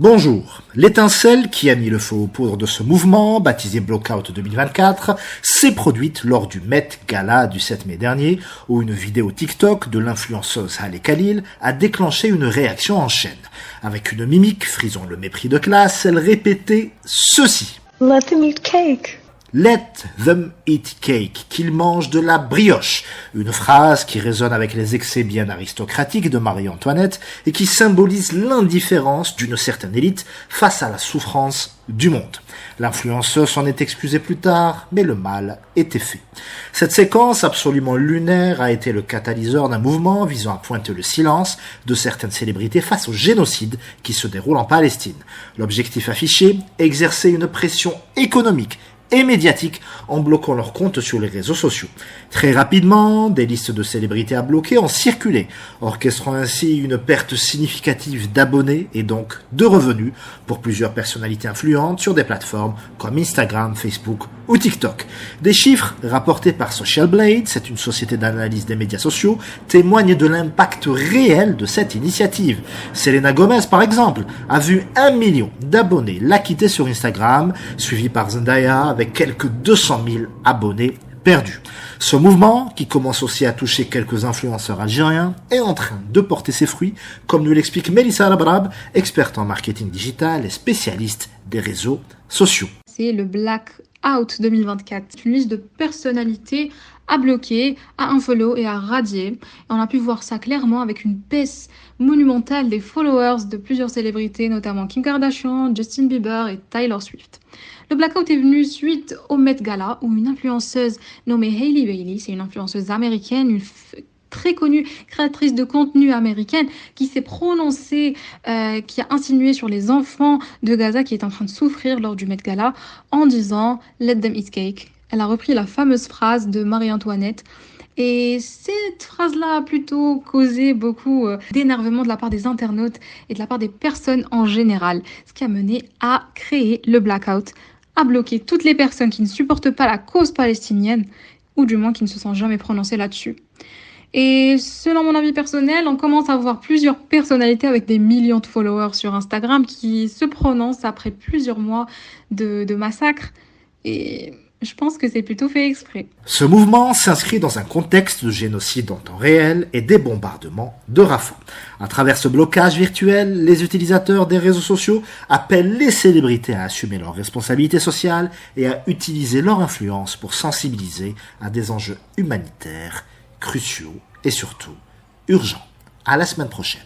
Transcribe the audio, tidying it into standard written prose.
Bonjour. L'étincelle qui a mis le feu aux poudres de ce mouvement, baptisé Blackout 2024, s'est produite lors du Met Gala du 7 mai dernier, où une vidéo TikTok de l'influenceuse Halle Khalil a déclenché une réaction en chaîne. Avec une mimique frisant le mépris de classe, elle répétait ceci. Let them eat cake. Let them eat cake, qu'ils mangent de la brioche. Une phrase qui résonne avec les excès bien aristocratiques de Marie-Antoinette et qui symbolise l'indifférence d'une certaine élite face à la souffrance du monde. L'influenceuse s'en est excusée plus tard, mais le mal était fait. Cette séquence absolument lunaire a été le catalyseur d'un mouvement visant à pointer le silence de certaines célébrités face au génocide qui se déroule en Palestine. L'objectif affiché, exercer une pression économique et médiatique en bloquant leurs comptes sur les réseaux sociaux. Très rapidement, des listes de célébrités à bloquer ont circulé, orchestrant ainsi une perte significative d'abonnés et donc de revenus pour plusieurs personnalités influentes sur des plateformes comme Instagram, Facebook ou TikTok. Des chiffres rapportés par Social Blade, c'est une société d'analyse des médias sociaux, témoignent de l'impact réel de cette initiative. Selena Gomez, par exemple, a vu 1 million d'abonnés la quitter sur Instagram, suivi par Zendaya avec quelques 200 000 abonnés perdus. Ce mouvement, qui commence aussi à toucher quelques influenceurs algériens, est en train de porter ses fruits, comme nous l'explique Melissa Labrab, experte en marketing digital et spécialiste des réseaux sociaux. C'est le Blackout 2024. C'est une liste de personnalités à bloquer, à unfollow et à radier. Et on a pu voir ça clairement avec une baisse monumentale des followers de plusieurs célébrités, notamment Kim Kardashian, Justin Bieber et Taylor Swift. Le blackout est venu suite au Met Gala où une influenceuse nommée Hailey Bailey, c'est une influenceuse américaine, une très connue créatrice de contenu américaine qui s'est prononcée, qui a insinué sur les enfants de Gaza qui est en train de souffrir lors du Met Gala en disant « Let them eat cake ». Elle a repris la fameuse phrase de Marie-Antoinette. Et cette phrase-là a plutôt causé beaucoup d'énervement de la part des internautes et de la part des personnes en général, ce qui a mené à créer le blackout, à bloquer toutes les personnes qui ne supportent pas la cause palestinienne, ou du moins qui ne se sont jamais prononcées là-dessus. Et selon mon avis personnel, on commence à voir plusieurs personnalités avec des millions de followers sur Instagram qui se prononcent après plusieurs mois de massacre. Et je pense que c'est plutôt fait exprès. Ce mouvement s'inscrit dans un contexte de génocide en temps réel et des bombardements de Rafah. À travers ce blocage virtuel, les utilisateurs des réseaux sociaux appellent les célébrités à assumer leurs responsabilités sociales et à utiliser leur influence pour sensibiliser à des enjeux humanitaires cruciaux et surtout urgents. À la semaine prochaine.